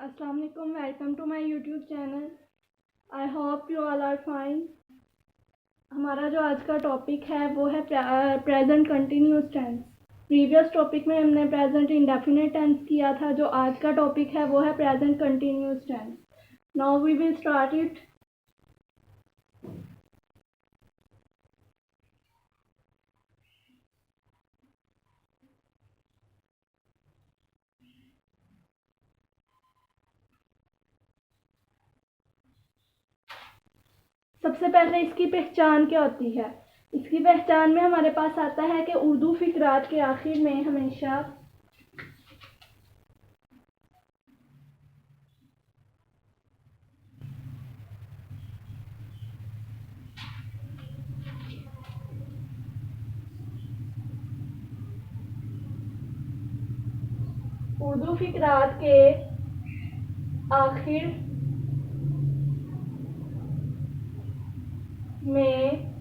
अस्सलाम वालेकुम, welcome to my YouTube channel. I hope you all are fine. हमारा जो आज का टॉपिक है वो है present continuous tense. Previous topic में हमने प्रेजेंट इंडेफिनिट टेंस किया था। जो आज का टॉपिक है वो है present continuous tense. Now we will start it. सबसे पहले इसकी पहचान क्या होती है। इसकी पहचान में हमारे पास आता है कि उर्दू फिक्रात के आखिर में हमेशा उर्दू फिक्रात के आखिर में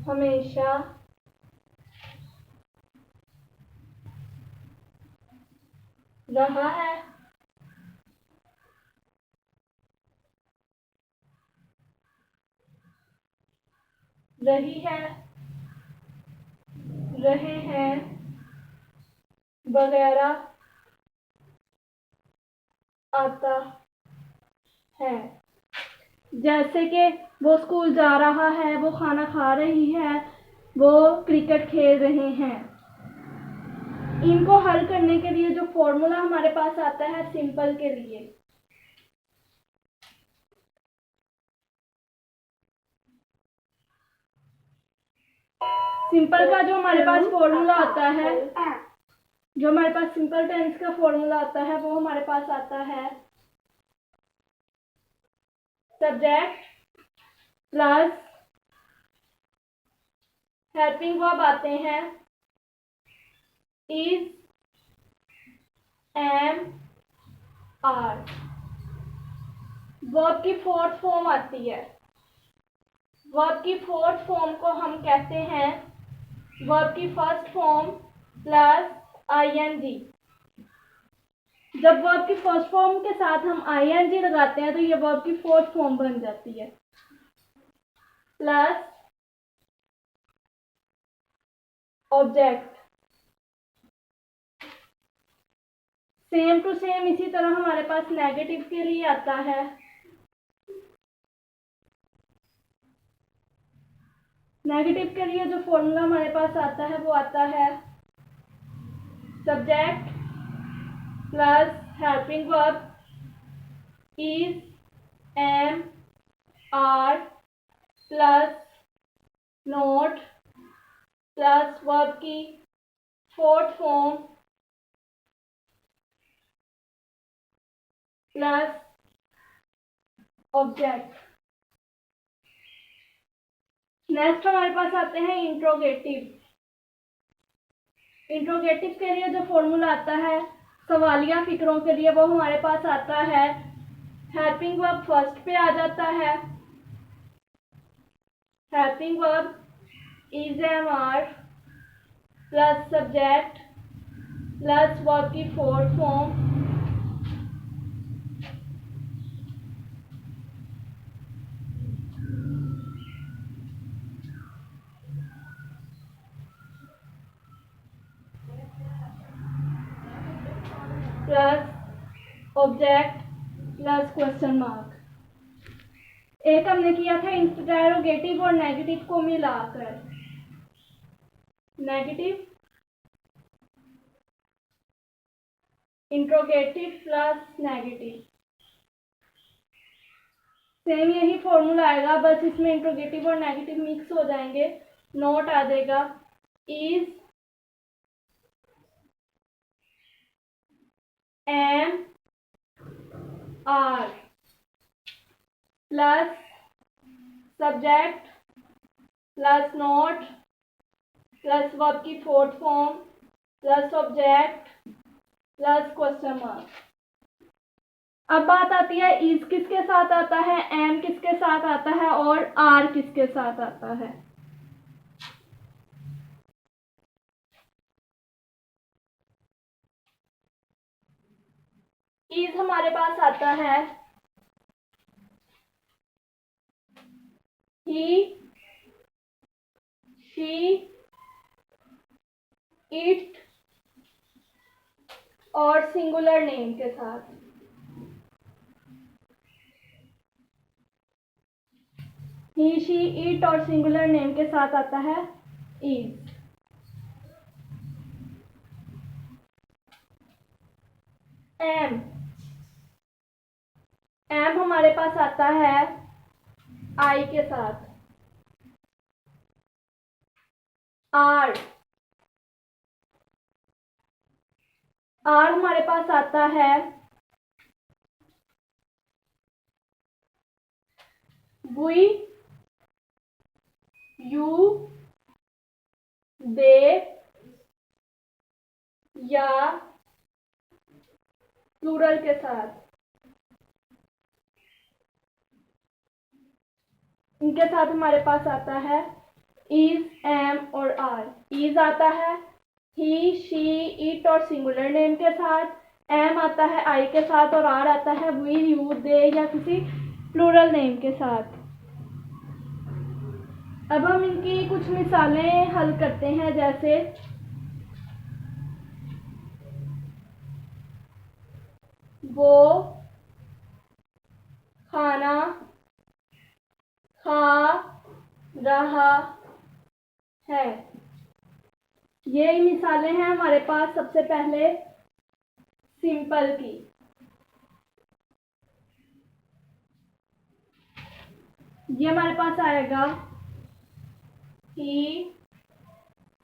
हमेशा रहा है, रही है, रहे हैं वगैरह आता है। जैसे कि वो स्कूल जा रहा है, वो खाना खा रही है, वो क्रिकेट खेल रहे हैं। इनको हल करने के लिए जो फॉर्मूला हमारे पास आता है सिंपल के लिए, सिंपल का जो हमारे पास फॉर्मूला आता है, जो हमारे पास सिंपल टेंस का फॉर्मूला आता है वो हमारे पास आता है सब्जेक्ट प्लस हेल्पिंग वर्ब आते हैं इज, एम, आर। वर्ब की फोर्थ फॉर्म आती है। वर्ब की फोर्थ फॉर्म को हम कहते हैं वर्ब की फर्स्ट फॉर्म प्लस आईएनजी। जब वर्ब की फर्स्ट फॉर्म के साथ हम आईएनजी लगाते हैं तो ये वर्ब की फोर्थ फॉर्म बन जाती है। Plus object, same to same इसी तरह हमारे पास नेगेटिव के लिए आता है। नेगेटिव के लिए जो फॉर्मूला हमारे पास आता है वो आता है subject plus helping verb is, am, are plus not plus verb की fourth form plus object. Next हमारे पास आते हैं इंट्रोगेटिव। इंट्रोगेटिव के लिए जो फॉर्मूला आता है सवालिया फिक्रों के लिए वो हमारे पास आता है हेल्पिंग वर्ब फर्स्ट पे आ जाता है, helping verb is, am, are plus subject plus verb की fourth form plus object plus question mark. एक हमने किया था इंटरोगेटिव और नेगेटिव को मिलाकर, negative interrogative plus negative. Same यही फॉर्मूला आएगा, बस इसमें इंट्रोगेटिव और नेगेटिव मिक्स हो जाएंगे। नोट आ जाएगा is, am, are plus subject plus not plus verb की fourth form plus object plus question mark. अब बात आती है इज किसके साथ आता है, एम किसके साथ आता है और आर किसके साथ आता है। इज हमारे पास आता है ही, शी, इट और सिंगुलर नेम के साथ। ही, शी, इट और सिंगुलर नेम के साथ आता है इज। एम, एम हमारे पास आता है आई के साथ। आर, आर हमारे पास आता है वी, यू, दे या प्लूरल के साथ। इनके साथ हमारे पास आता है इज, एम और आर। इज आता है ही, शी, इट और सिंगुलर नेम के साथ। एम आता है आई के साथ और आर आता है वी, यू, दे या किसी प्लूरल नेम के साथ। अब हम इनकी कुछ मिसालें हल करते हैं, जैसे वो खाना खा रहा है। ये मिसालें हैं हमारे पास सबसे पहले सिंपल की। ये हमारे पास आएगा ही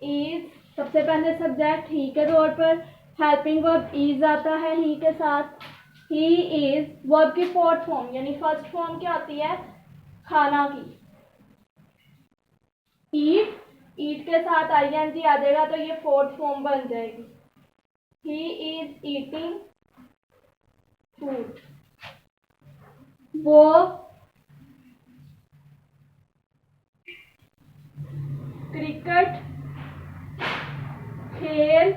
इज, सबसे पहले सब्जेक्ट ही के तौर पर। हेल्पिंग वर्ब इज आता है ही के साथ। ही इज वर्ब की फोर्थ फॉर्म, यानी फर्स्ट फॉर्म क्या आती है खाना की। ईट, ईट के साथ आईएनजी आ जाएगा तो ये फोर्थ फॉर्म बन जाएगी। He is eating food. वो क्रिकेट खेल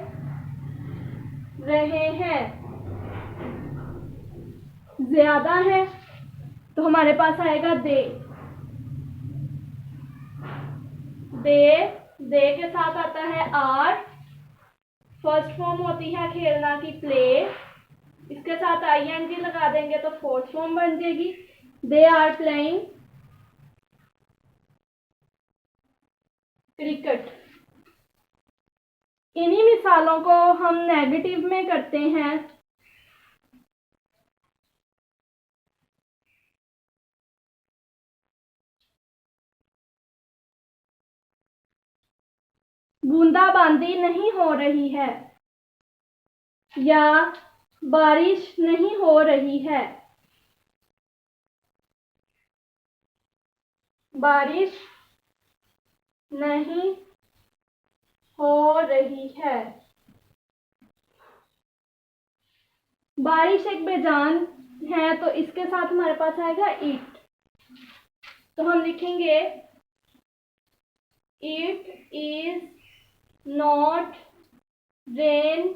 रहे हैं। ज्यादा है तो हमारे पास आएगा दे। दे के साथ आता है आर, फर्स्ट फॉर्म होती है खेलना की प्ले। इसके साथ आईएनजी लगा देंगे तो फोर्थ फॉर्म बन जाएगी। They are playing cricket. इन्हीं मिसालों को हम नेगेटिव में करते हैं। बूंदाबांदी नहीं हो रही है या बारिश नहीं हो रही है। बारिश नहीं हो रही है। बारिश एक बेजान है तो इसके साथ हमारे पास आएगा इट। तो हम लिखेंगे it is not rain,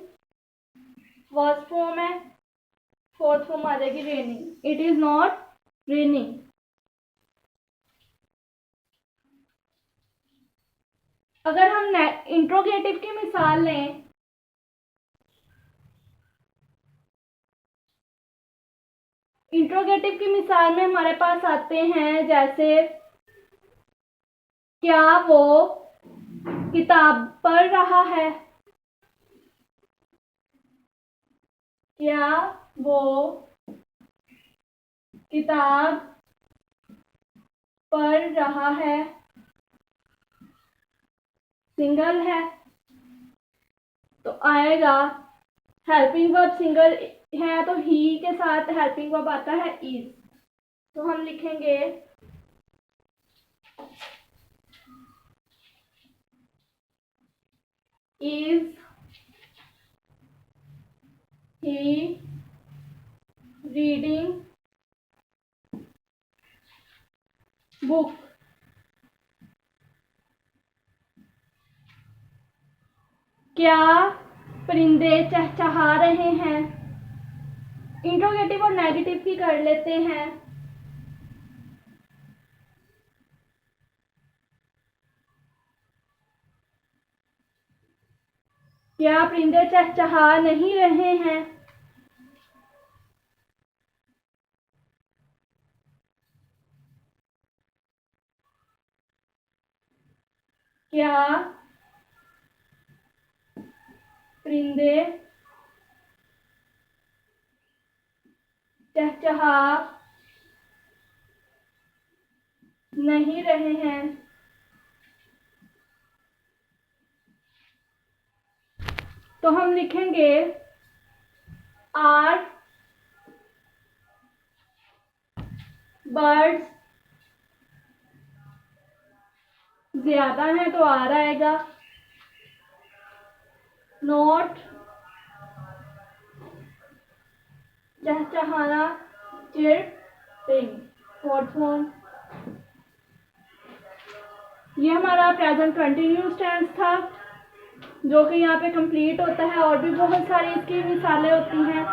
first form है, फोर्थ फॉर्म आ जाएगी raining. It is not raining. अगर हम इंट्रोगेटिव की मिसाल लें, इंट्रोगेटिव की मिसाल में हमारे पास आते हैं जैसे क्या वो किताब पढ़ रहा है। क्या वो किताब पढ़ रहा है, सिंगल है तो आएगा हेल्पिंग वर्ब। सिंगल है तो ही के साथ हेल्पिंग वर्ब आता है इज। तो हम लिखेंगे इज ही रीडिंग बुक। क्या परिंदे चहचहा रहे हैं। इंट्रोगेटिव और नेगेटिव की कर लेते हैं। क्या परिंदे चहचहा नहीं रहे हैं? क्या परिंदे चहचहा नहीं रहे हैं? तो हम लिखेंगे आर बर्ड्स ज्यादा है तो आर आएगा। नोट चहचहाना चिर्पिंग फोर्थ फॉर्म। ये हमारा प्रेजेंट कंटिन्यूस टेंस था जो कि यहाँ पे कंप्लीट होता है। और भी बहुत सारी इसकी मिसालें होती हैं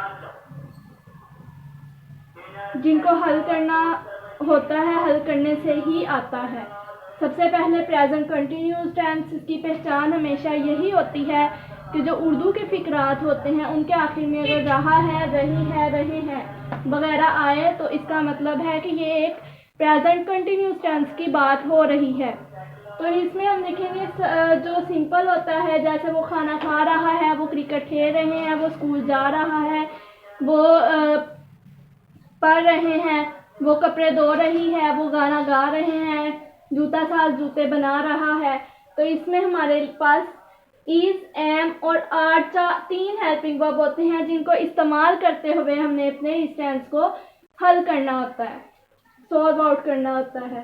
जिनको हल करना होता है, हल करने से ही आता है। सबसे पहले प्रेजेंट कंटिन्यूस टेंस की पहचान हमेशा यही होती है कि जो उर्दू के फिक्रात होते हैं उनके आखिर में अगर रहा है, रही है, रहे हैं वगैरह आए तो इसका मतलब है कि ये एक प्रेजेंट कंटिन्यूस टेंस की बात हो रही है। तो इसमें हम देखेंगे जो सिंपल होता है, जैसे वो खाना खा रहा है, वो क्रिकेट खेल रहे हैं, वो स्कूल जा रहा है, वो पढ़ रहे हैं, वो कपड़े धो रही है, वो गाना गा रहे हैं, जूता साज जूते बना रहा है। तो इसमें हमारे पास इज, एम और आर तीन हेल्पिंग वर्ब होते हैं जिनको इस्तेमाल करते हुए हमने अपने इस टेंस को हल करना होता है, सॉल्व आउट करना होता है।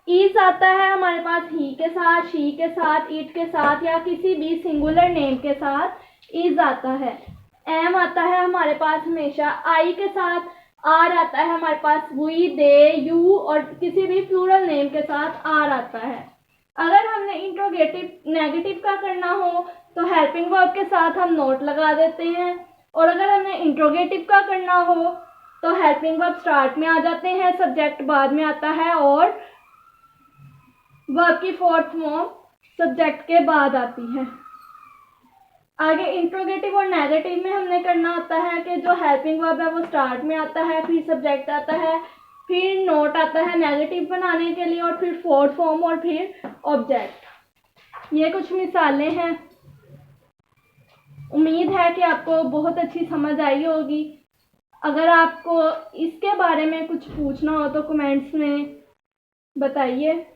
इज आता है हमारे पास ही के साथ, शी के साथ, इट के साथ या किसी भी सिंगुलर नेम के साथ इज आता है। एम आता है हमारे पास हमेशा आई के साथ। आर आता है हमारे पास वी, दे, यू और किसी भी प्लूरल नेम के साथ आर आता है। अगर हमने इंट्रोगेटिव नेगेटिव का करना हो तो हेल्पिंग वर्ब के साथ हम नोट लगा देते हैं, और अगर हमें इंट्रोगेटिव का करना हो तो हेल्पिंग वर्ब स्टार्ट में आ जाते हैं, सब्जेक्ट बाद में आता है और वर्ब की फोर्थ फॉर्म सब्जेक्ट के बाद आती है। आगे इंट्रोगेटिव और नेगेटिव में हमने करना होता है कि जो हेल्पिंग वर्ब है वो स्टार्ट में आता है, फिर सब्जेक्ट आता है, फिर नोट आता है नेगेटिव बनाने के लिए, और फिर फोर्थ फॉर्म और फिर ऑब्जेक्ट। ये कुछ मिसालें हैं। उम्मीद है कि आपको बहुत अच्छी समझ आई होगी। अगर आपको इसके बारे में कुछ पूछना हो तो कमेंट्स में बताइए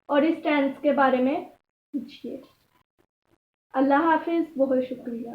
और इस टेंस के बारे में पूछिए। अल्लाह हाफिज़, बहुत शुक्रिया।